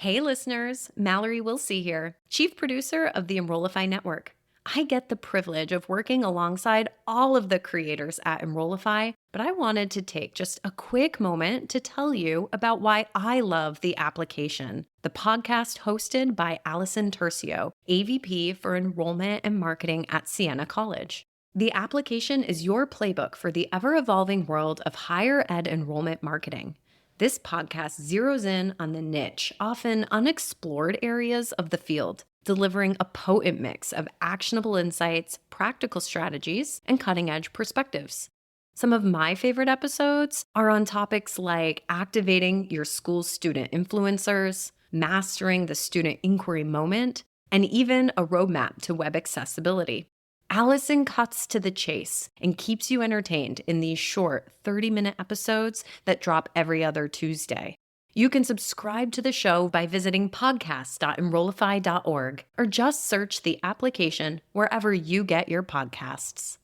Hey listeners, Mallory Wilsey here, Chief Producer of the Enrollify Network. I get the privilege of working alongside all of the creators at Enrollify, but I wanted to take just a quick moment to tell you about why I love the application, the podcast hosted by Allison Tercio, AVP for Enrollment and Marketing at Siena College. The application is your playbook for the ever-evolving world of higher ed enrollment marketing. This podcast zeroes in on the niche, often unexplored areas of the field, delivering a potent mix of actionable insights, practical strategies, and cutting-edge perspectives. Some of my favorite episodes are on topics like activating your school's student influencers, mastering the student inquiry moment, and even a roadmap to web accessibility. Allison cuts to the chase and keeps you entertained in these short 30-minute episodes that drop every other Tuesday. You can subscribe to the show by visiting podcast.enrollify.org or just search the application wherever you get your podcasts.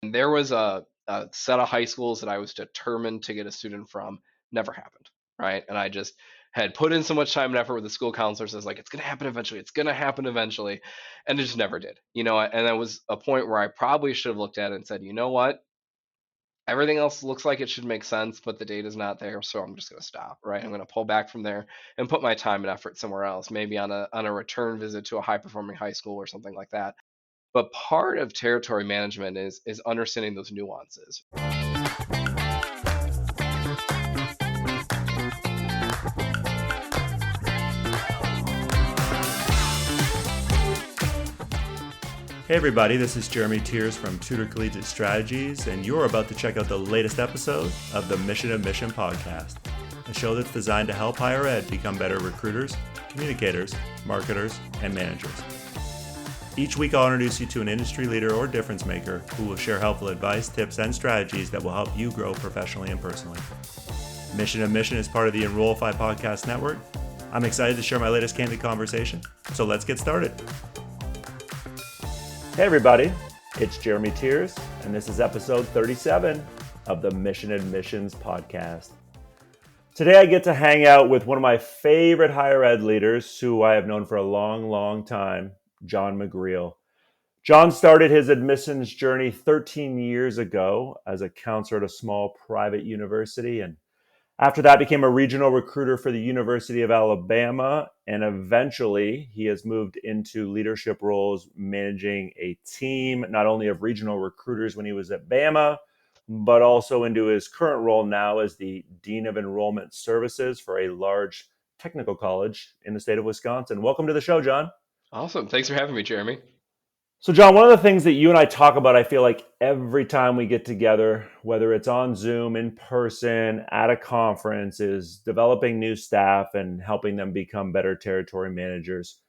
There was a set of high schools that I was determined to get a student from. Never happened, right? And I just had put in so much time and effort with the school counselors. I was like, it's going to happen eventually. It's going to happen eventually. And it just never did, and that was a point where I probably should have looked at it and said, you know what? Everything else looks like it should make sense, but the data's not there. So I'm just going to stop, right? I'm going to pull back from there and put my time and effort somewhere else, maybe on a return visit to a high performing high school or something like that. But part of territory management is understanding those nuances. Hey everybody, this is Jeremy Tiers from Tutor Collegiate Strategies, and you're about to check out the latest episode of the Mission of Mission podcast, a show that's designed to help higher ed become better recruiters, communicators, marketers, and managers. Each week I'll introduce you to an industry leader or difference maker who will share helpful advice, tips, and strategies that will help you grow professionally and personally. Mission of Mission is part of the Enrollify podcast network. I'm excited to share my latest candid conversation, so let's get started. Hey everybody, it's Jeremy Tiers, and this is episode 37 of the Mission and Missions podcast. Today I get to hang out with one of my favorite higher ed leaders who I have known for a long, long time, John McGreal. John started his admissions journey 13 years ago as a counselor at a small private university, and after that became a regional recruiter for the University of Alabama, and eventually he has moved into leadership roles managing a team not only of regional recruiters when he was at Bama, but also into his current role now as the Dean of Enrollment Services for a large technical college in the state of Wisconsin. Welcome to the show, John. Awesome. Thanks for having me, Jeremy. So, John, one of the things that you and I talk about, I feel like every time we get together, whether it's on Zoom, in person, at a conference, is developing new staff and helping them become better territory managers.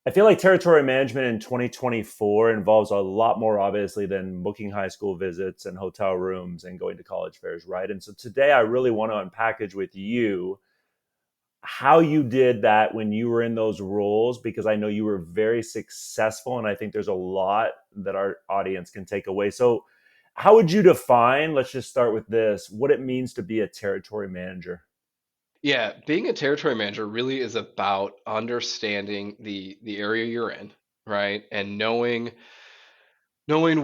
I feel like territory management in 2024 involves a lot more, obviously, than booking high school visits and hotel rooms and going to college fairs, right? And so today I really want to unpackage with you how you did that when you were in those roles, because I know you were very successful, and I think there's a lot that our audience can take away. So how would you define, let's just start with this, what it means to be a territory manager? Yeah, being a territory manager really is about understanding the area you're in, right? And knowing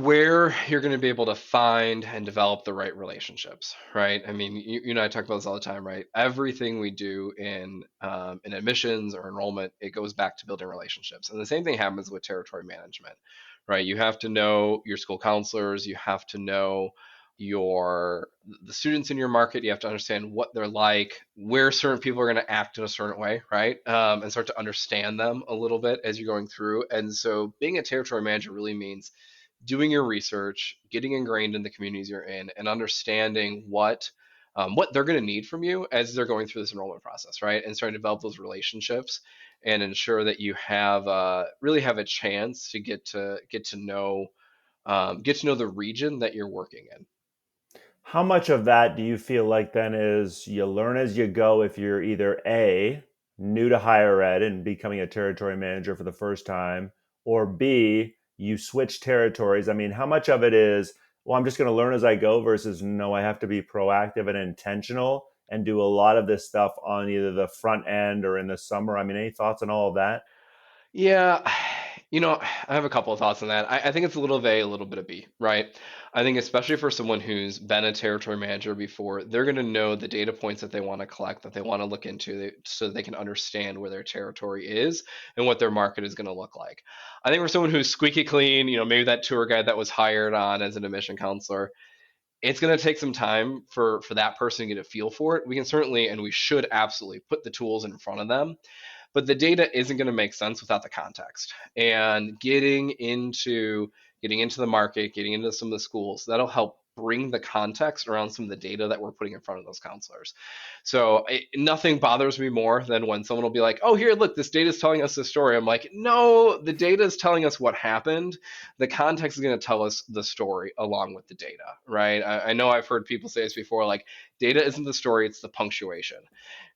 where you're going to be able to find and develop the right relationships, right? I mean, you and I talk about this all the time, right? Everything we do in admissions or enrollment, it goes back to building relationships, and the same thing happens with territory management, right? You have to know your school counselors, you have to know the students in your market, you have to understand what they're like, where certain people are going to act in a certain way, right? And start to understand them a little bit as you're going through. And so being a territory manager really means doing your research, getting ingrained in the communities you're in, and understanding what they're going to need from you as they're going through this enrollment process, right? And starting to develop those relationships and ensure that you have really have a chance to get to know the region that you're working in. How much of that do you feel like then is you learn as you go if you're either A, new to higher ed and becoming a territory manager for the first time, or B, you switch territories? I mean, how much of it is, well, I'm just going to learn as I go versus no, I have to be proactive and intentional and do a lot of this stuff on either the front end or in the summer. I mean, any thoughts on all of that? Yeah, I have a couple of thoughts on that. I think it's a little of A, a little bit of B, right? I think especially for someone who's been a territory manager before, they're going to know the data points that they want to collect, that they want to look into, so they can understand where their territory is and what their market is going to look like. I think for someone who's squeaky clean, maybe that tour guide that was hired on as an admission counselor, it's going to take some time for that person to get a feel for it. We can certainly, and we should absolutely put the tools in front of them, but the data isn't going to make sense without the context. And getting into the market, getting into some of the schools, that'll help bring the context around some of the data that we're putting in front of those counselors. So nothing bothers me more than when someone will be like, oh, here, look, this data is telling us this story. I'm like, no, the data is telling us what happened. The context is going to tell us the story along with the data, right? I know I've heard people say this before, like, data isn't the story, it's the punctuation.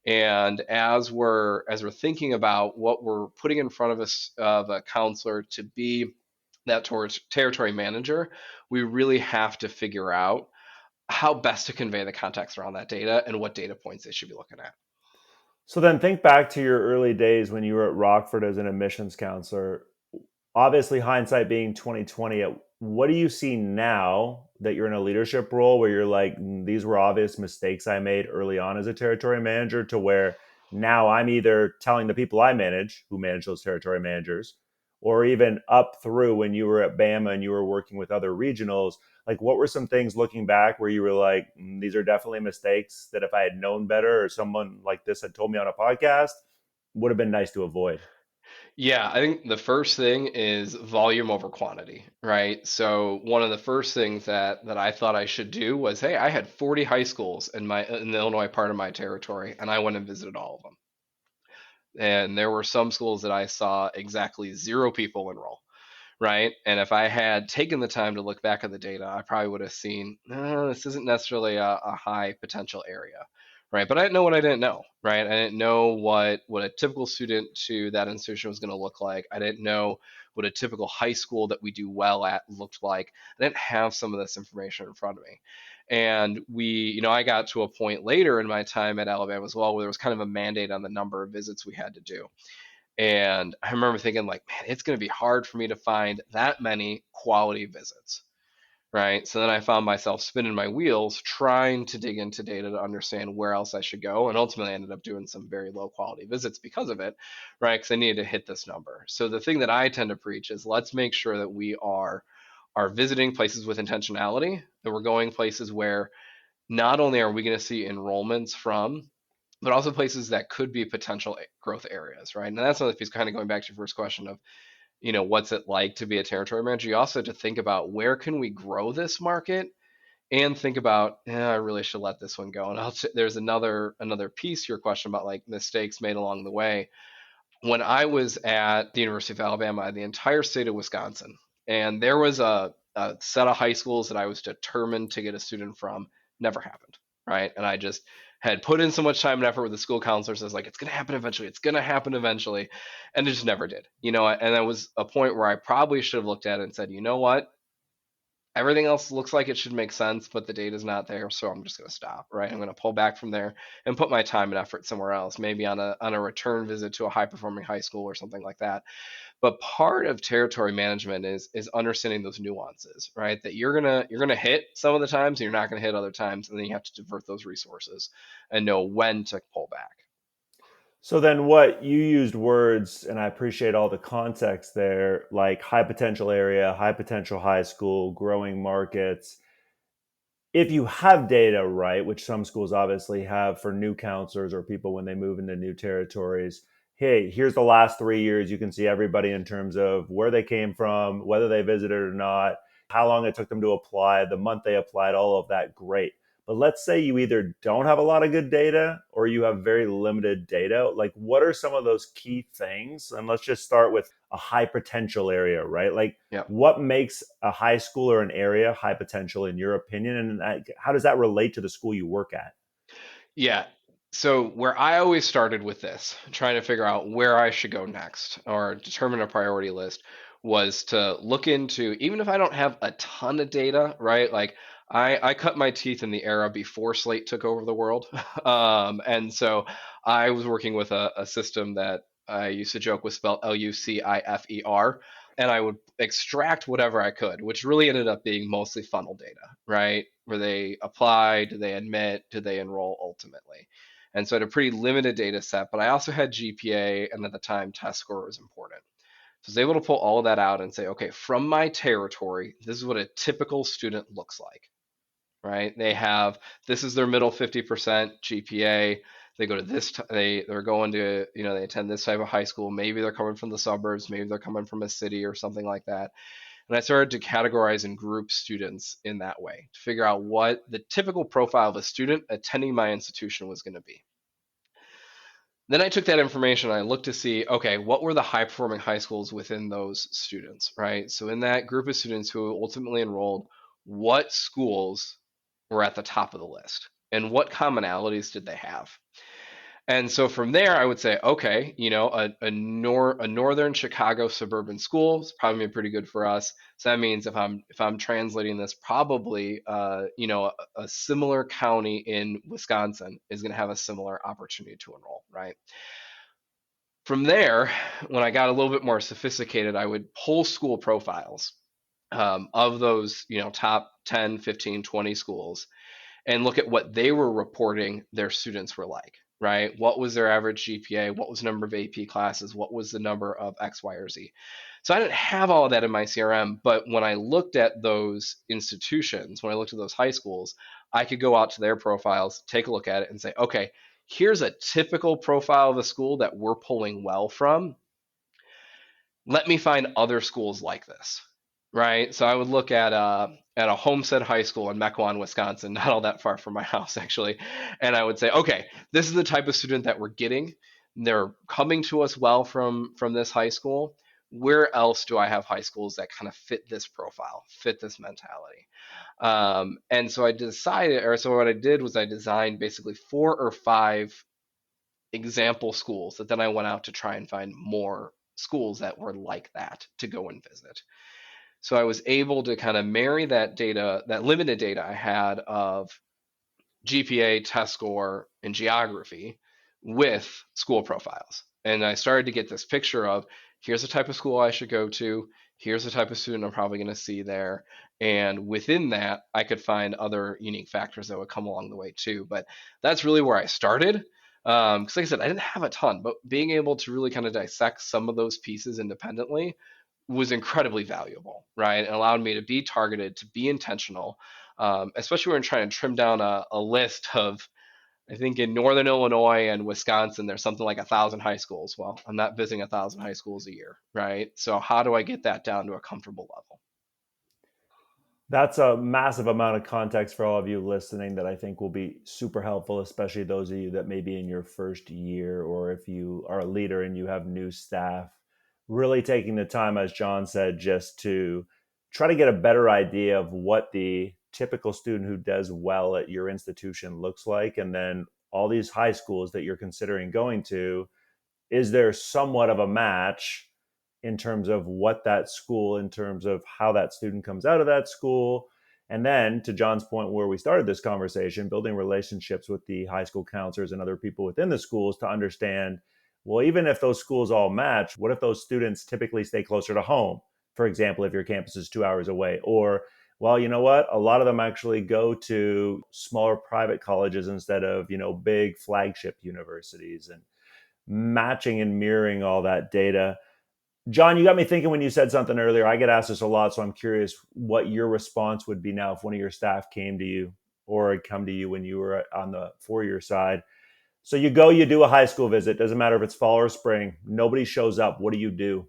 And as we're thinking about what we're putting in front of us of a counselor to be that towards territory manager, we really have to figure out how best to convey the context around that data and what data points they should be looking at. So then think back to your early days when you were at Rockford as an admissions counselor. Obviously, hindsight being 2020, what do you see now that you're in a leadership role where you're like, these were obvious mistakes I made early on as a territory manager, to where now I'm either telling the people I manage, who manage those territory managers, or even up through when you were at Bama and you were working with other regionals, like what were some things looking back where you were like, these are definitely mistakes that if I had known better or someone like this had told me on a podcast, would have been nice to avoid? Yeah, I think the first thing is volume over quantity, right? So one of the first things that I thought I should do was, hey, I had 40 high schools in the Illinois part of my territory, and I went and visited all of them. And there were some schools that I saw exactly 0 people enroll, right? And if I had taken the time to look back at the data, I probably would have seen, this isn't necessarily a high potential area, right? But I didn't know what I didn't know, right? I didn't know what a typical student to that institution was going to look like. I didn't know what a typical high school that we do well at looked like. I didn't have some of this information in front of me. And I got to a point later in my time at Alabama as well, where there was kind of a mandate on the number of visits we had to do. And I remember thinking, like, man, it's going to be hard for me to find that many quality visits, right? So then I found myself spinning my wheels trying to dig into data to understand where else I should go. And ultimately I ended up doing some very low quality visits because of it, right? Because I needed to hit this number. So the thing that I tend to preach is, let's make sure that we are visiting places with intentionality, that we're going places where not only are we going to see enrollments from, but also places that could be potential growth areas, right? And that's another piece, kind of going back to your first question of, what's it like to be a territory manager? You also have to think about, where can we grow this market, and think about, I really should let this one go. And there's another piece to your question about, like, mistakes made along the way. When I was at the University of Alabama, the entire state of Wisconsin, and there was a set of high schools that I was determined to get a student from, never happened, right? And I just had put in so much time and effort with the school counselors. I was like, it's going to happen eventually. It's going to happen eventually. And it just never did, and that was a point where I probably should have looked at it and said, you know what? Everything else looks like it should make sense, but the data's not there, so I'm just going to stop, right? I'm going to pull back from there and put my time and effort somewhere else, maybe on a return visit to a high performing high school or something like that. But part of territory management is understanding those nuances, right? That you're gonna hit some of the times, and you're not gonna hit other times, and then you have to divert those resources and know when to pull back. So then what you used words, and I appreciate all the context there, like high potential area, high potential high school, growing markets. If you have data, right, which some schools obviously have for new counselors or people when they move into new territories, hey, here's the last 3 years. You can see everybody in terms of where they came from, whether they visited or not, how long it took them to apply, the month they applied, all of that. Great. But let's say you either don't have a lot of good data or you have very limited data. Like, what are some of those key things? And let's just start with a high potential area, right? Like, Yeah. what makes a high school or an area high potential in your opinion? And how does that relate to the school you work at? Yeah. So where I always started with this, trying to figure out where I should go next or determine a priority list, was to look into, even if I don't have a ton of data, right? Like, I cut my teeth in the era before Slate took over the world. And so I was working with a system that I used to joke was spelled Lucifer. And I would extract whatever I could, which really ended up being mostly funnel data, right? Where they apply, do they admit, do they enroll ultimately? And so I had a pretty limited data set, but I also had GPA, and at the time, test score was important. So I was able to pull all of that out and say, okay, from my territory, this is what a typical student looks like, right? This is their middle 50% GPA. They go to they're going to, they attend this type of high school. Maybe they're coming from the suburbs, maybe they're coming from a city or something like that. And I started to categorize and group students in that way to figure out what the typical profile of a student attending my institution was going to be. Then I took that information and I looked to see, okay, what were the high performing high schools within those students, right? So in that group of students who ultimately enrolled, what schools were at the top of the list and what commonalities did they have? And so from there, I would say, okay, a northern Chicago suburban school is probably pretty good for us. So that means if I'm translating this, probably a similar county in Wisconsin is going to have a similar opportunity to enroll, right? From there, when I got a little bit more sophisticated, I would pull school profiles of those top 10, 15, 20 schools and look at what they were reporting their students were like, right? What was their average GPA? What was the number of AP classes? What was the number of X, Y, or Z? So I didn't have all of that in my CRM, but when I looked at those institutions, when I looked at those high schools, I could go out to their profiles, take a look at it and say, okay, here's a typical profile of a school that we're pulling well from. Let me find other schools like this, right? So I would look at a Homestead High School in Mequon, Wisconsin, not all that far from my house actually, and I would say, okay, this is the type of student that we're getting. They're coming to us well from this high school. Where else do I have high schools that kind of fit this profile, fit this mentality? And so what I did was I designed basically 4 or 5 example schools that then I went out to try and find more schools that were like that to go and visit. So I was able to kind of marry that data, that limited data I had of GPA, test score, and geography with school profiles. And I started to get this picture of here's the type of school I should go to, here's the type of student I'm probably going to see there. And within that, I could find other unique factors that would come along the way too. But that's really where I started. Because like I said, I didn't have a ton, but being able to really kind of dissect some of those pieces independently was incredibly valuable, right? It allowed me to be targeted, to be intentional, especially when I'm trying to trim down a list of, I think in Northern Illinois and Wisconsin, there's something like 1,000 high schools. Well, I'm not visiting 1,000 high schools a year, right? So how do I get that down to a comfortable level? That's a massive amount of context for all of you listening that I think will be super helpful, especially those of you that may be in your first year, or if you are a leader and you have new staff. Really taking the time, as John said, just to try to get a better idea of what the typical student who does well at your institution looks like. And then all these high schools that you're considering going to, is there somewhat of a match in terms of what that school, in terms of how that student comes out of that school? And then to John's point, where we started this conversation, building relationships with the high school counselors and other people within the schools to understand, well, even if those schools all match, what if those students typically stay closer to home? For example, if your campus is 2 hours away, or, well, you know what? A lot of them actually go to smaller private colleges instead of, big flagship universities, and matching and mirroring all that data. John, you got me thinking when you said something earlier. I get asked this a lot, so I'm curious what your response would be now if one of your staff came to you or had come to you when you were on the 4-year side. So you go, you do a high school visit. Doesn't matter if it's fall or spring. Nobody shows up. What do you do?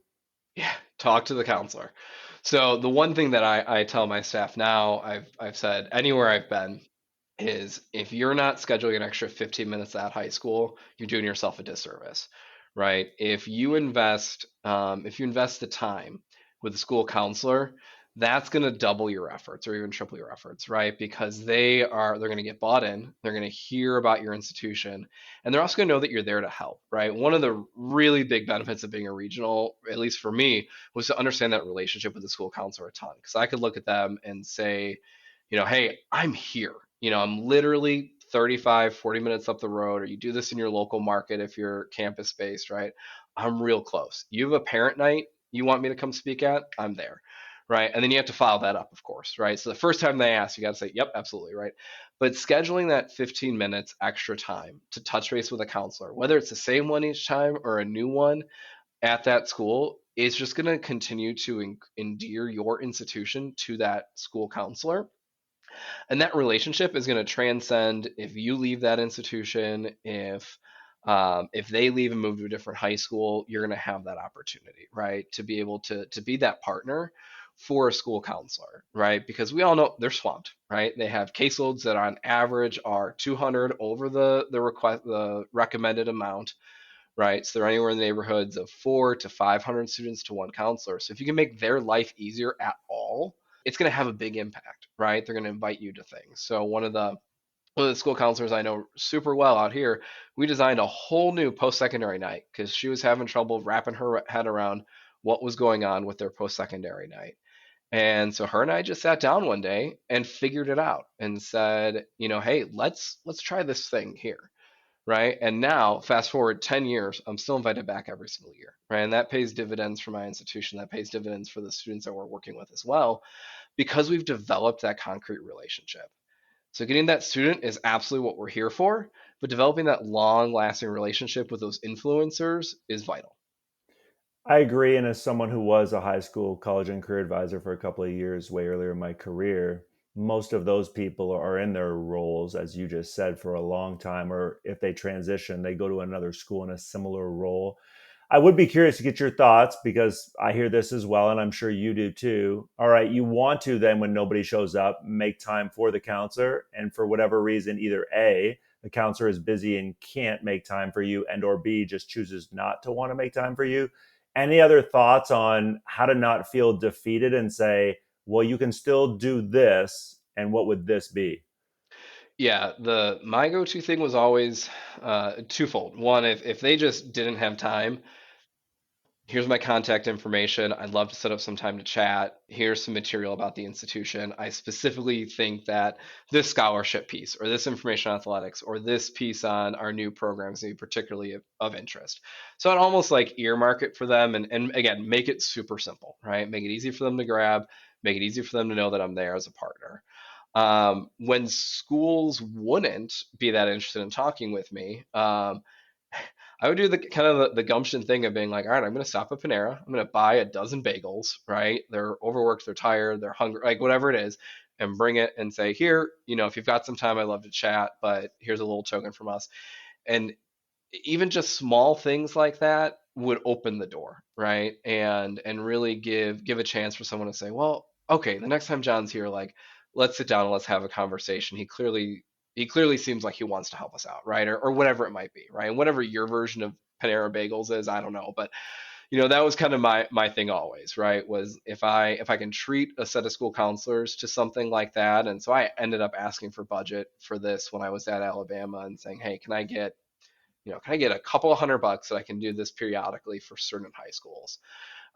Yeah, talk to the counselor. So the one thing that I tell my staff now, I've said anywhere I've been, is if you're not scheduling an extra 15 minutes at high school, you're doing yourself a disservice, right? If you invest the time with a school counselor, that's going to double your efforts or even triple your efforts, right? Because they're going to get bought in, they're going to hear about your institution, and they're also going to know that you're there to help, right? One of the really big benefits of being a regional, at least for me, was to understand that relationship with the school counselor a ton, because I could look at them and say, hey, I'm here. I'm literally 35, 40 minutes up the road, or you do this in your local market if you're campus based, right? I'm real close. You have a parent night you want me to come speak at, I'm there, right? And then you have to follow that up, of course, right? So the first time they ask, you got to say, yep, absolutely, right? But scheduling that 15 minutes extra time to touch base with a counselor, whether it's the same one each time or a new one at that school, is just going to continue to endear your institution to that school counselor. And that relationship is going to transcend if you leave that institution, if they leave and move to a different high school, you're going to have that opportunity, right, to be able to be that partner for a school counselor, right? Because we all know they're swamped, right? They have caseloads that on average are 200 over the recommended amount, right? So they're anywhere in the neighborhoods of 400 to 500 students to one counselor. So if you can make their life easier at all, it's going to have a big impact, right? They're going to invite you to things. So one of the school counselors I know super well out here, we designed a whole new post-secondary night because she was having trouble wrapping her head around what was going on with their post-secondary night. And so her and I just sat down one day and figured it out and said, hey, let's try this thing here, right? And now, fast forward 10 years, I'm still invited back every single year, right? And that pays dividends for my institution. That pays dividends for the students that we're working with as well, because we've developed that concrete relationship. So getting that student is absolutely what we're here for, but developing that long-lasting relationship with those influencers is vital. I agree. And as someone who was a high school, college, and career advisor for a couple of years way earlier in my career, most of those people are in their roles, as you just said, for a long time. Or if they transition, they go to another school in a similar role. I would be curious to get your thoughts because I hear this as well, and I'm sure you do too. All right, you want to then, when nobody shows up, make time for the counselor, and for whatever reason, either A, the counselor is busy and can't make time for you, and or B, just chooses not to want to make time for you. Any other thoughts on how to not feel defeated and say, well, you can still do this, and what would this be? Yeah, the my go-to thing was always twofold. One, if they just didn't have time, here's my contact information. I'd love to set up some time to chat. Here's some material about the institution. I specifically think that this scholarship piece or this information on athletics or this piece on our new programs is particularly of interest. So I'd almost like earmark it for them and again, make it super simple, right? Make it easy for them to grab, make it easy for them to know that I'm there as a partner. When schools wouldn't be that interested in talking with me, I would do the kind of the gumption thing of being like, all right, I'm going to stop at Panera. I'm going to buy a dozen bagels, right? They're overworked, they're tired, they're hungry, like whatever it is, and bring it and say, here, if you've got some time, I'd love to chat, but here's a little token from us. And even just small things like that would open the door, right? And really give a chance for someone to say, well, okay, the next time John's here, like let's sit down and let's have a conversation. He clearly seems like he wants to help us out, right? Or whatever it might be, right? And whatever your version of Panera Bagels is, I don't know, but that was kind of my thing always, right? Was if I can treat a set of school counselors to something like that, and so I ended up asking for budget for this when I was at Alabama and saying, hey, can I get a couple of $100 that I can do this periodically for certain high schools?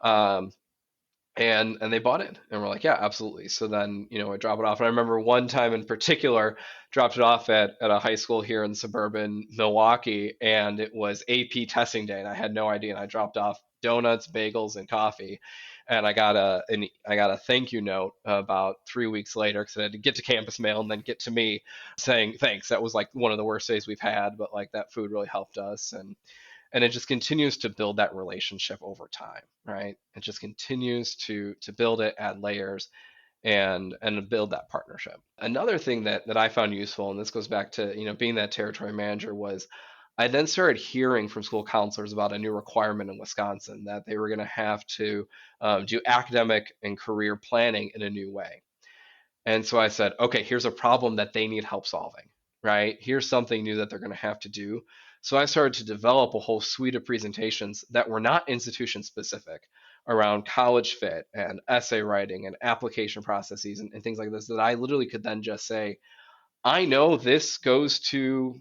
Um, and they bought in and we're like, yeah, absolutely. So then, I drop it off. And I remember one time in particular, dropped it off at a high school here in suburban Milwaukee, and it was AP testing day, and I had no idea. And I dropped off donuts, bagels, and coffee. And I got a thank you note about 3 weeks later because I had to get to campus mail and then get to me saying thanks. That was like one of the worst days we've had, but like that food really helped us. And it just continues to build that relationship over time, right? It just continues to build it, add layers, and build that partnership. Another thing that I found useful, and this goes back to being that territory manager, was I then started hearing from school counselors about a new requirement in Wisconsin that they were going to have to do academic and career planning in a new way. And so I said, okay, here's a problem that they need help solving, right? Here's something new that they're going to have to do. So I started to develop a whole suite of presentations that were not institution specific around college fit and essay writing and application processes and things like this that I literally could then just say, I know this goes to,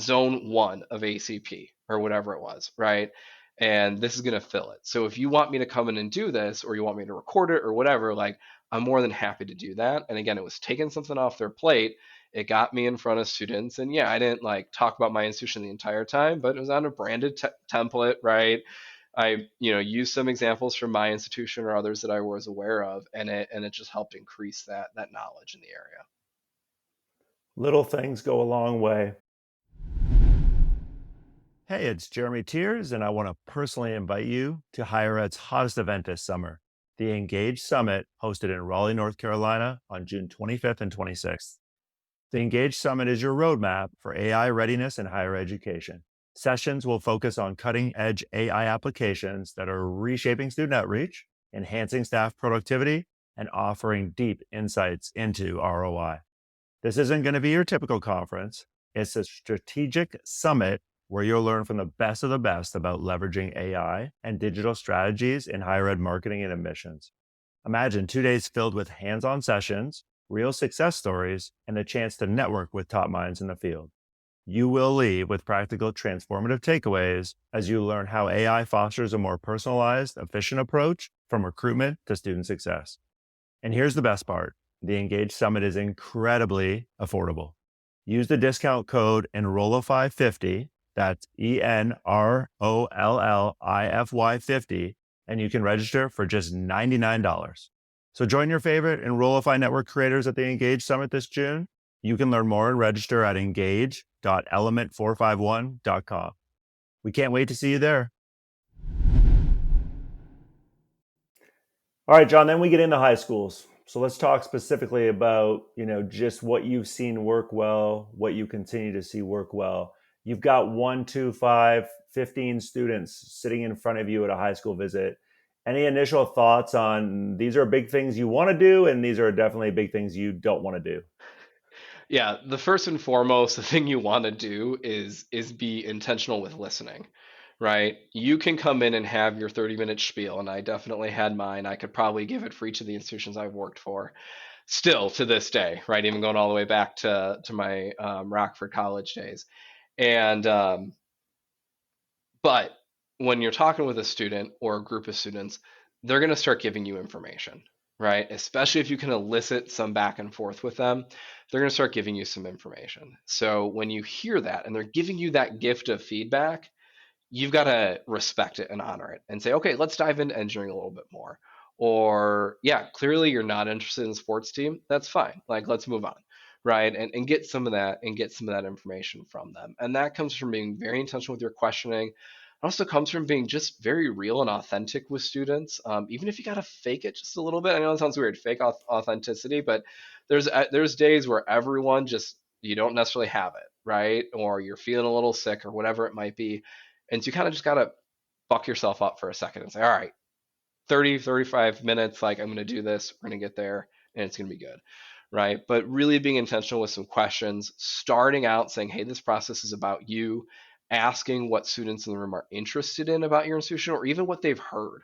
zone one of ACP or whatever it was, right? And this is going to fill it. So if you want me to come in and do this, or you want me to record it or whatever, like I'm more than happy to do that. And again, it was taking something off their plate. It got me in front of students. And yeah, I didn't like talk about my institution the entire time, but it was on a branded template, right? I, used some examples from my institution or others that I was aware of, and it just helped increase that knowledge in the area. Little things go a long way. Hey, it's Jeremy Tiers, and I want to personally invite you to Higher Ed's hottest event this summer, the Engage Summit, hosted in Raleigh, North Carolina on June 25th and 26th. The Engage Summit is your roadmap for AI readiness in higher education. Sessions will focus on cutting-edge AI applications that are reshaping student outreach, enhancing staff productivity, and offering deep insights into ROI. This isn't going to be your typical conference. It's a strategic summit where you'll learn from the best of the best about leveraging AI and digital strategies in higher ed marketing and admissions. Imagine 2 days filled with hands-on sessions, real success stories, and the chance to network with top minds in the field. You will leave with practical, transformative takeaways as you learn how AI fosters a more personalized, efficient approach from recruitment to student success. And here's the best part. The Engage Summit is incredibly affordable. Use the discount code Enrollify50, that's ENROLLIFY50, and you can register for just $99. So join your favorite Enrollify Network creators at the Engage Summit this June. You can learn more and register at engage.element451.com. We can't wait to see you there. All right, John, then we get into high schools. So let's talk specifically about, just what you've seen work well, what you continue to see work well. You've got 1, 2, 5, 15 students sitting in front of you at a high school visit. Any initial thoughts on these are big things you want to do, and these are definitely big things you don't want to do? Yeah, the first and foremost, the thing you want to do is be intentional with listening, right? You can come in and have your 30-minute spiel, and I definitely had mine. I could probably give it for each of the institutions I've worked for, still to this day, right? Even going all the way back to my Rockford College days. And but when you're talking with a student or a group of students, they're going to start giving you information, right? Especially if you can elicit some back and forth with them, they're going to start giving you some information. So when you hear that and they're giving you that gift of feedback, you've got to respect it and honor it and say, okay, let's dive into engineering a little bit more. Or, yeah, clearly you're not interested in the sports team. That's fine. Like, let's move on, right? And get some of that information from them. And that comes from being very intentional with your questioning. It also comes from being just very real and authentic with students. Even if you got to fake it just a little bit. I know it sounds weird, fake authenticity, but there's days where everyone just, you don't necessarily have it, right? Or you're feeling a little sick or whatever it might be. And so you kind of just got to buck yourself up for a second and say, all right, 30, 35 minutes, like I'm going to do this, we're going to get there, and it's going to be good, right? But really being intentional with some questions, starting out saying, hey, this process is about you, asking what students in the room are interested in about your institution or even what they've heard.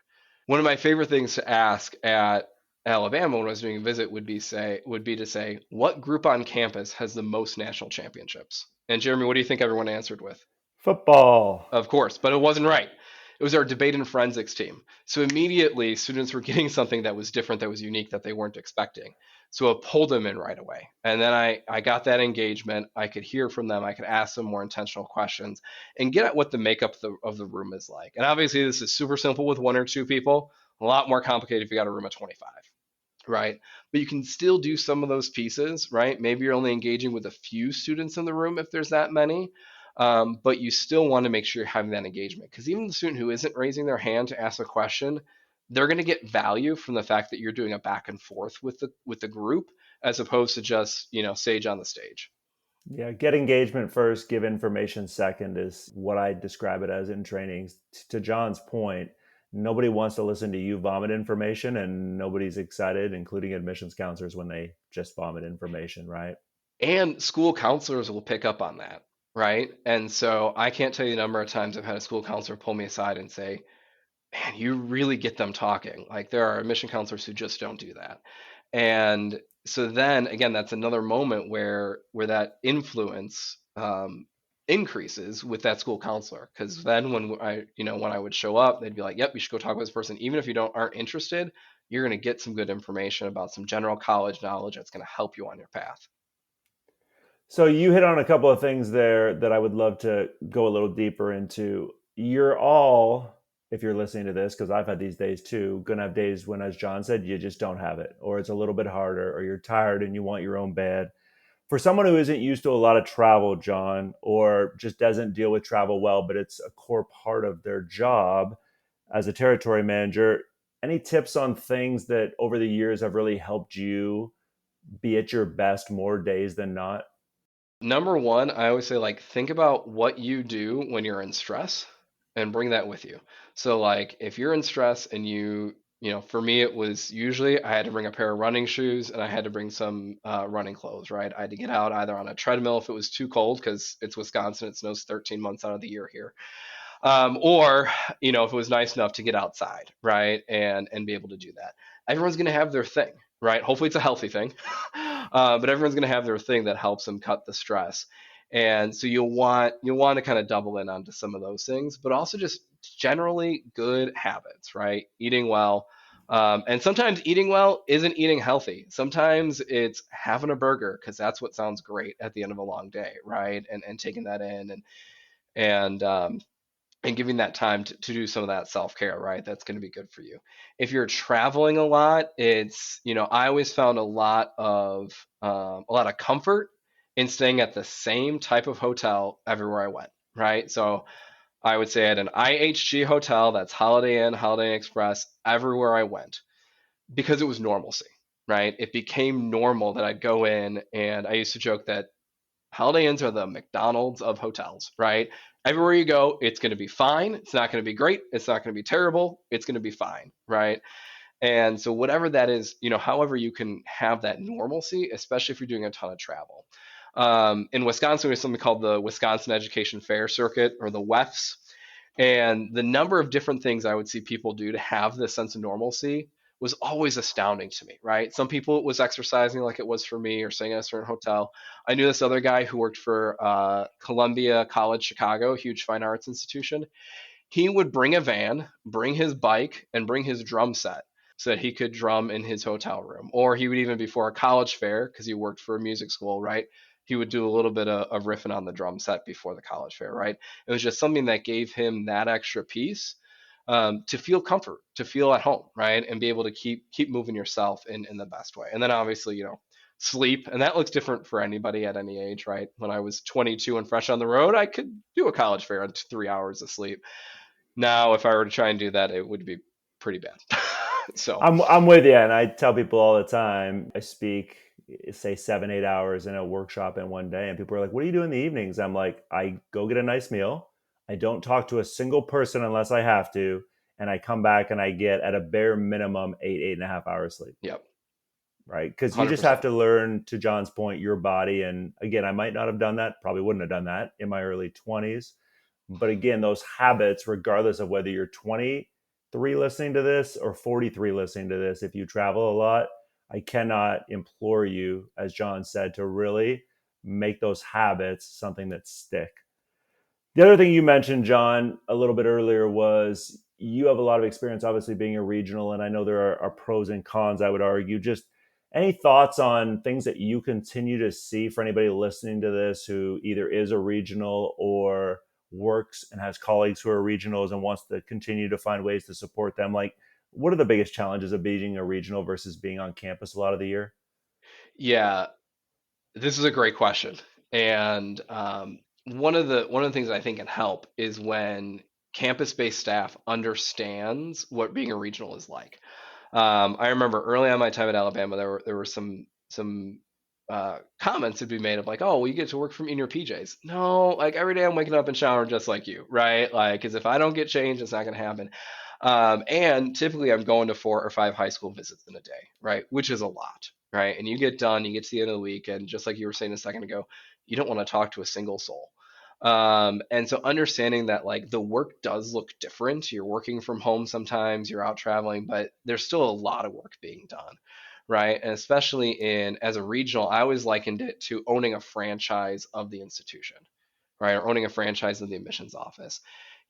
One of my favorite things to ask at Alabama when I was doing a visit would be to say, what group on campus has the most national championships? And Jeremy, what do you think everyone answered with? Football. Of course, but it wasn't right. It was our debate and forensics team. So immediately students were getting something that was different, that was unique, that they weren't expecting. So it pulled them in right away. And then I got that engagement. I could hear from them. I could ask them more intentional questions and get at what the makeup of the room is like. And obviously this is super simple with 1 or 2 people, a lot more complicated if you got a room of 25. Right. But you can still do some of those pieces, right? Maybe you're only engaging with a few students in the room if there's that many. But you still want to make sure you're having that engagement, because even the student who isn't raising their hand to ask a question, they're going to get value from the fact that you're doing a back and forth with the group, as opposed to just, sage on the stage. Yeah, get engagement first, give information second is what I describe it as in trainings. To John's point, nobody wants to listen to you vomit information, and nobody's excited, including admissions counselors, when they just vomit information, right? And school counselors will pick up on that, right? And so I can't tell you the number of times I've had a school counselor pull me aside and say, man, you really get them talking. Like, there are admission counselors who just don't do that. And so then again, that's another moment where that influence increases with that school counselor. Because then when I would show up, they'd be like, yep, you should go talk with this person. Even if you aren't interested, you're going to get some good information about some general college knowledge that's going to help you on your path. So you hit on a couple of things there that I would love to go a little deeper into. You're all, if you're listening to this, because I've had these days too, going to have days when, as John said, you just don't have it, or it's a little bit harder, or you're tired and you want your own bed. For someone who isn't used to a lot of travel, John, or just doesn't deal with travel well, but it's a core part of their job as a territory manager, any tips on things that over the years have really helped you be at your best more days than not? Number one, I always say, like, think about what you do when you're in stress and bring that with you. So like if you're in stress and for me, it was usually I had to bring a pair of running shoes and I had to bring some running clothes, right? I had to get out either on a treadmill if it was too cold because it's Wisconsin, it snows 13 months out of the year here. Or if it was nice enough to get outside, right, and be able to do that. Everyone's going to have their thing, right? Hopefully it's a healthy thing, but everyone's going to have their thing that helps them cut the stress. And so you'll want to kind of double in onto some of those things, but also just generally good habits, right? Eating well. And sometimes eating well isn't eating healthy. Sometimes it's having a burger because that's what sounds great at the end of a long day, right? And taking that in and and giving that time to do some of that self-care, right? That's going to be good for you. If you're traveling a lot, I always found a lot of comfort in staying at the same type of hotel everywhere I went, right? So I would say at an IHG hotel, that's Holiday Inn, Holiday Inn Express, everywhere I went, because it was normalcy, right? It became normal that I'd go in, and I used to joke that Holiday Inns are the McDonald's of hotels, right? Everywhere you go, it's going to be fine. It's not going to be great. It's not going to be terrible. It's going to be fine, right? And so whatever that is, however you can have that normalcy, especially if you're doing a ton of travel. In Wisconsin, we have something called the Wisconsin Education Fair Circuit, or the WEFs. And the number of different things I would see people do to have this sense of normalcy was always astounding to me, right? Some people it was exercising like it was for me, or staying at a certain hotel. I knew this other guy who worked for Columbia College Chicago, a huge fine arts institution. He would bring a van, bring his bike, and bring his drum set so that he could drum in his hotel room. Or he would, even before a college fair, because he worked for a music school, right? He would do a little bit of riffing on the drum set before the college fair, right? It was just something that gave him that extra piece, to feel comfort, to feel at home, right? And be able to keep moving yourself in the best way. And then obviously, sleep. And that looks different for anybody at any age, right? When I was 22 and fresh on the road, I could do a college fair on 3 hours of sleep. Now, if I were to try and do that, it would be pretty bad. So I'm with you, and I tell people all the time. I speak, say 7-8 hours in a workshop in one day, and people are like, "What do you do in the evenings?" I'm like, "I go get a nice meal. I don't talk to a single person unless I have to, and I come back and I get at a bare minimum 8.5 hours sleep." yep, Right? Because you just have 100%. to learn, to John's point, your body. And again, I might not have done that, probably wouldn't have done that in my early 20s. But again, those habits, regardless of whether you're 23 listening to this or 43 listening to this, if you travel a lot, I cannot implore you, as John said, to really make those habits something that stick. The other thing you mentioned, John, a little bit earlier was you have a lot of experience, obviously, being a regional, and I know there are pros and cons, I would argue. Just any thoughts on things that you continue to see for anybody listening to this who either is a regional or works and has colleagues who are regionals and wants to continue to find ways to support them? Like, what are the biggest challenges of being a regional versus being on campus a lot of the year? Yeah, this is a great question. And one of the things I think can help is when campus-based staff understands what being a regional is like. I remember early on my time at Alabama, there were some comments to be made of like, oh, well, you get to work from in your PJs. No, like every day I'm waking up and showering just like you, right? Like, because if I don't get changed, it's not going to happen. And typically I'm going to 4 or 5 high school visits in a day, right? Which is a lot, right? And you get done, you get to the end of the week, and just like you were saying a second ago, you don't want to talk to a single soul. And so understanding that like the work does look different. You're working from home sometimes, you're out traveling, but there's still a lot of work being done, right? And especially as a regional, I always likened it to owning a franchise of the institution, right? Or owning a franchise of the admissions office.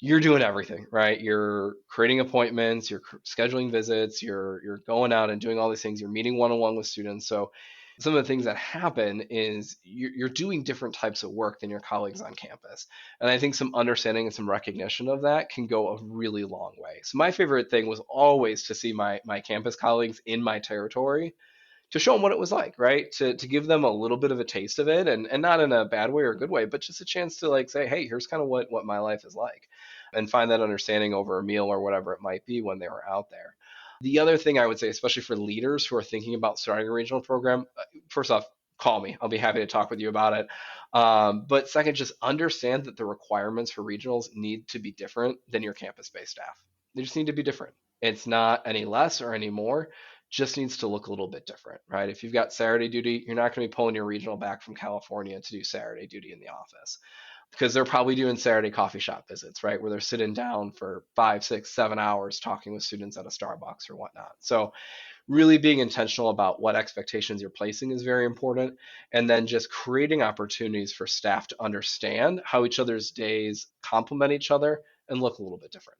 you're doing everything, right? You're creating appointments, you're scheduling visits, you're going out and doing all these things. You're meeting one-on-one with students. So some of the things that happen is you're doing different types of work than your colleagues on campus. And I think some understanding and some recognition of that can go a really long way. So my favorite thing was always to see my campus colleagues in my territory, to show them what it was like, right? To give them a little bit of a taste of it, and not in a bad way or a good way, but just a chance to like say, hey, here's kind of what my life is like, and find that understanding over a meal or whatever it might be when they were out there. The other thing I would say, especially for leaders who are thinking about starting a regional program, first off, call me. I'll be happy to talk with you about it. But second, just understand that the requirements for regionals need to be different than your campus-based staff. They just need to be different. It's not any less or any more, just needs to look a little bit different, right? If you've got Saturday duty, you're not going to be pulling your regional back from California to do Saturday duty in the office, because they're probably doing Saturday coffee shop visits, right? Where they're sitting down for 5, 6, 7 hours talking with students at a Starbucks or whatnot. So really being intentional about what expectations you're placing is very important. And then just creating opportunities for staff to understand how each other's days complement each other and look a little bit different.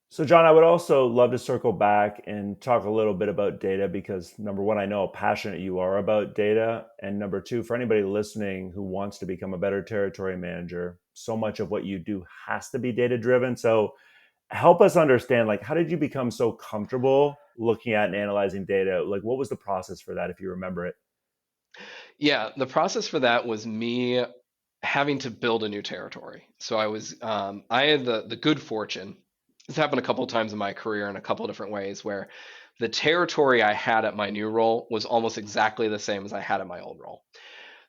So, John, I would also love to circle back and talk a little bit about data because, number one, I know how passionate you are about data. And number two, for anybody listening who wants to become a better territory manager, so much of what you do has to be data driven. So, help us understand, like, how did you become so comfortable looking at and analyzing data? Like, what was the process for that, if you remember it? Yeah, the process for that was me having to build a new territory. So I had the good fortune. This happened a couple of times in my career in a couple of different ways, where the territory I had at my new role was almost exactly the same as I had at my old role.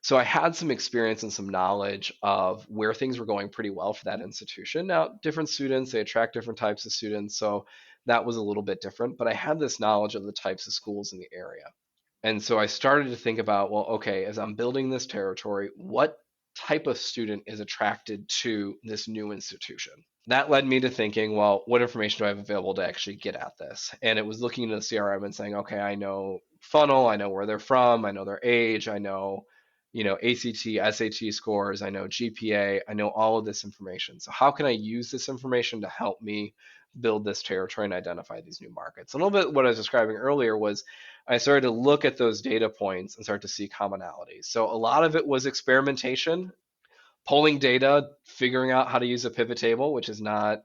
So I had some experience and some knowledge of where things were going pretty well for that institution. Now, different students, they attract different types of students, so that was a little bit different, but I had this knowledge of the types of schools in the area. And so I started to think about, well, okay, as I'm building this territory, what type of student is attracted to this new institution? That led me to thinking, well, what information do I have available to actually get at this? And it was looking into the CRM and saying, okay, I know funnel, I know where they're from, I know their age, I know, ACT, SAT scores, I know GPA, I know all of this information. So how can I use this information to help me build this territory and identify these new markets? A little bit what I was describing earlier was I started to look at those data points and start to see commonalities. So a lot of it was experimentation, pulling data, figuring out how to use a pivot table, which is not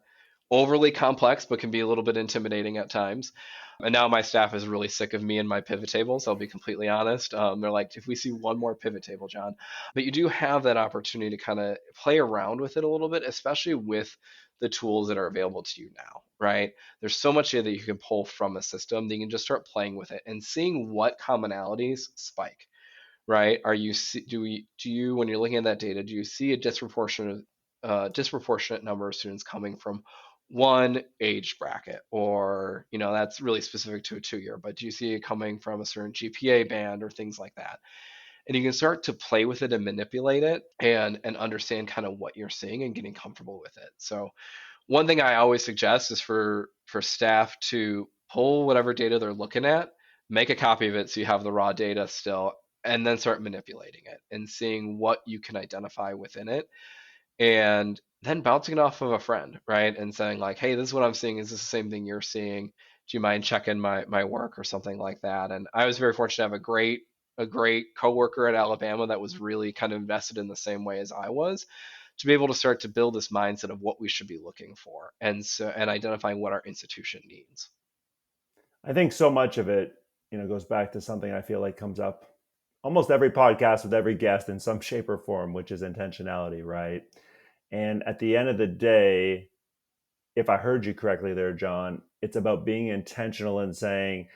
overly complex, but can be a little bit intimidating at times. And now my staff is really sick of me and my pivot tables. I'll be completely honest. They're like, if we see one more pivot table, John. But you do have that opportunity to kind of play around with it a little bit, especially with the tools that are available to you now, right? There's so much data that you can pull from a system that you can just start playing with it and seeing what commonalities spike, right? Do you when you're looking at that data, do you see a disproportionate number of students coming from one age bracket, or that's really specific to a 2 year, but do you see it coming from a certain GPA band or things like that? And you can start to play with it and manipulate it and understand kind of what you're seeing and getting comfortable with it. So one thing I always suggest is for staff to pull whatever data they're looking at, make a copy of it so you have the raw data still, and then start manipulating it and seeing what you can identify within it, and then bouncing it off of a friend, right? And saying like, hey, this is what I'm seeing. Is this the same thing you're seeing? Do you mind checking my work or something like that? And I was very fortunate to have a great coworker at Alabama that was really kind of invested in the same way as I was, to be able to start to build this mindset of what we should be looking for, and identifying what our institution needs. I think so much of it, goes back to something I feel like comes up almost every podcast with every guest in some shape or form, which is intentionality, right? And at the end of the day, if I heard you correctly there, John, it's about being intentional and saying,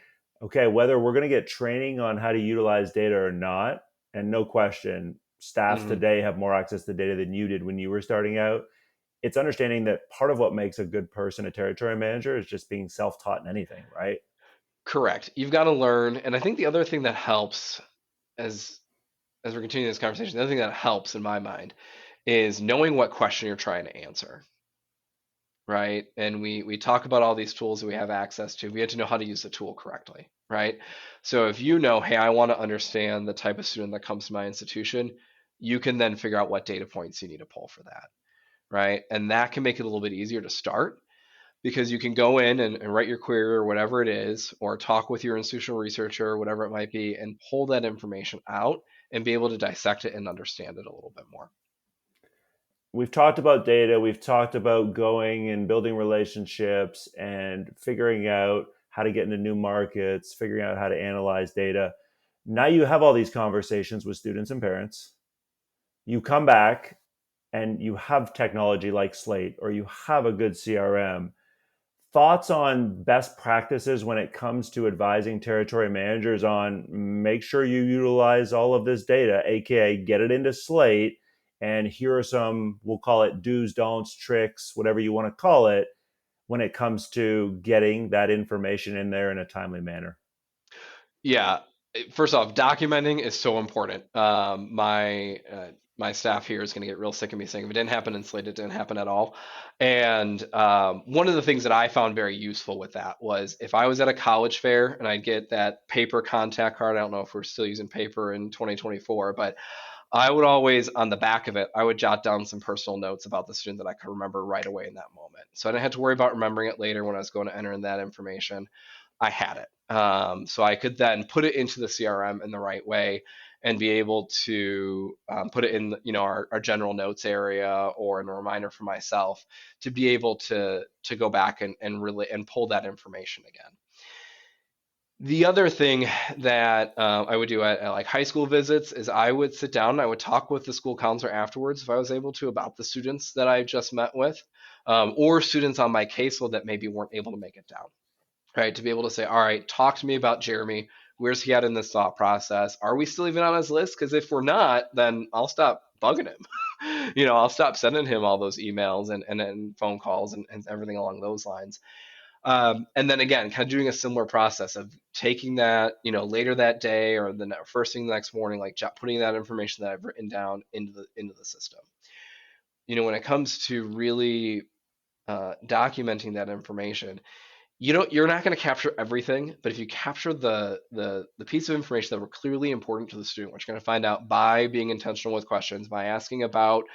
okay, whether we're going to get training on how to utilize data or not, and no question, staffs Mm-hmm. today have more access to data than you did when you were starting out. It's understanding that part of what makes a good person a territory manager is just being self-taught in anything, right? Correct. You've got to learn, and I think the other thing that helps as as we're continuing this conversation, the other thing that helps in my mind is knowing what question you're trying to answer, right? And we talk about all these tools that we have access to. We have to know how to use the tool correctly, right? So if you know, hey, I want to understand the type of student that comes to my institution, you can then figure out what data points you need to pull for that. right? And that can make it a little bit easier to start because you can go in and write your query or whatever it is, or talk with your institutional researcher or whatever it might be, and pull that information out and be able to dissect it and understand it a little bit more. We've talked about data. We've talked about going and building relationships and figuring out how to get into new markets, figuring out how to analyze data. Now you have all these conversations with students and parents. You come back and you have technology like Slate, or you have a good CRM. Thoughts on best practices when it comes to advising territory managers on make sure you utilize all of this data, aka get it into Slate, and here are some, we'll call it do's, don'ts, tricks, whatever you want to call it, when it comes to getting that information in there in a timely manner. Yeah. First off, documenting is so important. My staff here is going to get real sick of me saying if it didn't happen in Slate, it didn't happen at all. And one of the things that I found very useful with that was if I was at a college fair and I'd get that paper contact card. I don't know if we're still using paper in 2024, but I would always, on the back of it, I would jot down some personal notes about the student that I could remember right away in that moment. So I didn't have to worry about remembering it later when I was going to enter in that information. I had it. So I could then put it into the CRM in the right way and be able to put it in, our general notes area or in a reminder for myself to be able to go back and really and pull that information again. The other thing that I would do at like high school visits is I would sit down and I would talk with the school counselor afterwards if I was able to about the students that I just met with or students on my caseload that maybe weren't able to make it down. Right, to be able to say, all right, talk to me about Jeremy. Where's he at in this thought process? Are we still even on his list? Because if we're not, then I'll stop bugging him. I'll stop sending him all those emails and phone calls and everything along those lines. And then again, kind of doing a similar process of taking that, later that day or the first thing the next morning, like putting that information that I've written down into the system. When it comes to really documenting that information, you're not going to capture everything, but if you capture the piece of information that were clearly important to the student, which you're going to find out by being intentional with questions, by asking about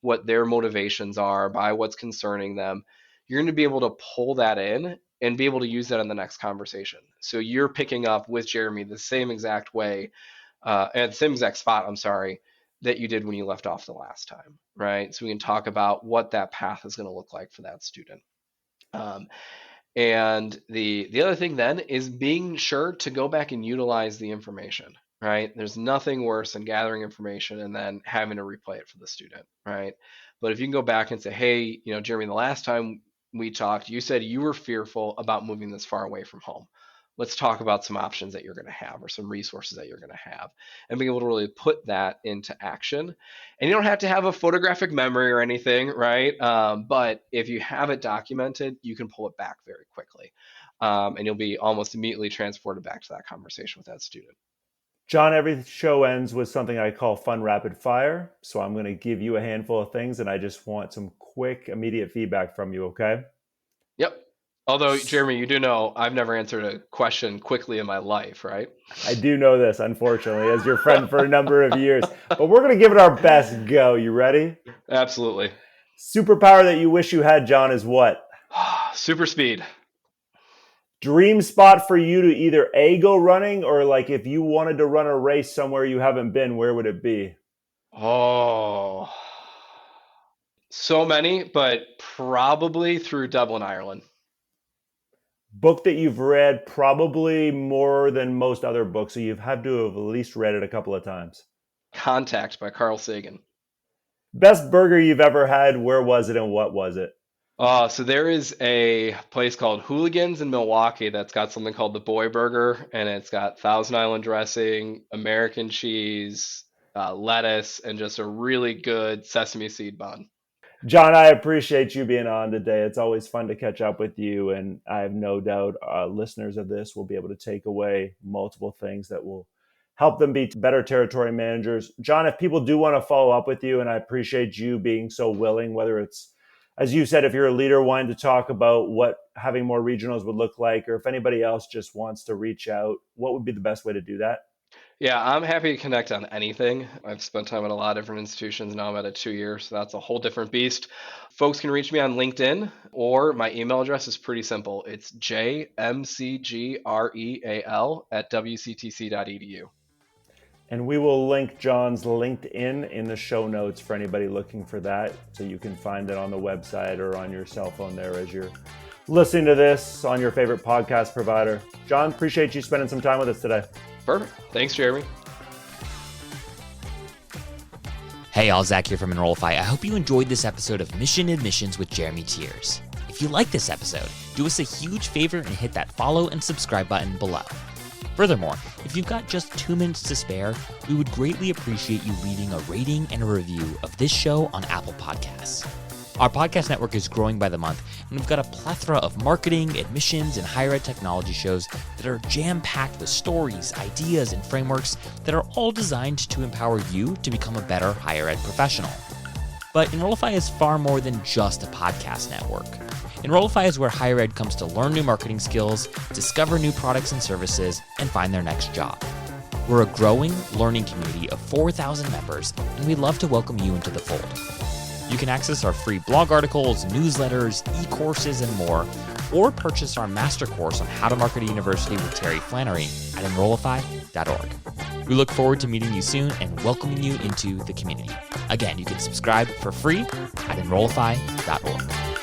what their motivations are, by what's concerning them, you're going to be able to pull that in and be able to use that in the next conversation. So you're picking up with Jeremy the same exact way, at the same exact spot, I'm sorry, that you did when you left off the last time, right? So we can talk about what that path is going to look like for that student. And the other thing then is being sure to go back and utilize the information, right? There's nothing worse than gathering information and then having to replay it for the student, right? But if you can go back and say, hey, Jeremy, the last time we talked, you said you were fearful about moving this far away from home. Let's talk about some options that you're going to have or some resources that you're going to have and being able to really put that into action. And you don't have to have a photographic memory or anything, right? But if you have it documented, you can pull it back very quickly. And you'll be almost immediately transported back to that conversation with that student. John, every show ends with something I call fun rapid fire. So I'm going to give you a handful of things and I just want some quick, immediate feedback from you, okay? Yep. Although, Jeremy, you do know I've never answered a question quickly in my life, right? I do know this, unfortunately, as your friend for a number of years. But we're going to give it our best go. You ready? Absolutely. Superpower that you wish you had, John, is what? Super speed. Dream spot for you to either A, go running, or like if you wanted to run a race somewhere you haven't been, where would it be? Oh, so many, but probably through Dublin, Ireland. Book that you've read probably more than most other books, so you've had to have at least read it a couple of times. Contact by Carl Sagan. Best burger you've ever had, where was it and what was it? So there is a place called Hooligans in Milwaukee that's got something called the Boy Burger, and it's got Thousand Island dressing, American cheese, lettuce, and just a really good sesame seed bun. John, I appreciate you being on today. It's always fun to catch up with you, and I have no doubt listeners of this will be able to take away multiple things that will help them be better territory managers. John, if people do want to follow up with you, and I appreciate you being so willing, whether it's, as you said, if you're a leader wanting to talk about what having more regionals would look like, or if anybody else just wants to reach out, what would be the best way to do that? Yeah, I'm happy to connect on anything. I've spent time at a lot of different institutions. Now I'm at a 2 year, so that's a whole different beast. Folks can reach me on LinkedIn, or my email address is pretty simple. It's jmcgreal@wctc.edu. And we will link John's LinkedIn in the show notes for anybody looking for that. So you can find it on the website or on your cell phone there as you're listening to this on your favorite podcast provider. John, appreciate you spending some time with us today. Perfect. Thanks, Jeremy. Hey, all, Zach here from Enrollify. I hope you enjoyed this episode of Mission Admissions with Jeremy Tiers. If you like this episode, do us a huge favor and hit that follow and subscribe button below. Furthermore, if you've got just 2 minutes to spare, we would greatly appreciate you leaving a rating and a review of this show on Apple Podcasts. Our podcast network is growing by the month, and we've got a plethora of marketing, admissions, and higher ed technology shows that are jam-packed with stories, ideas, and frameworks that are all designed to empower you to become a better higher ed professional. But Enrollify is far more than just a podcast network. Enrollify is where higher ed comes to learn new marketing skills, discover new products and services, and find their next job. We're a growing, learning community of 4,000 members, and we'd love to welcome you into the fold. You can access our free blog articles, newsletters, e-courses, and more, or purchase our master course on how to market a university with Terry Flannery at enrollify.org. We look forward to meeting you soon and welcoming you into the community. Again, you can subscribe for free at enrollify.org.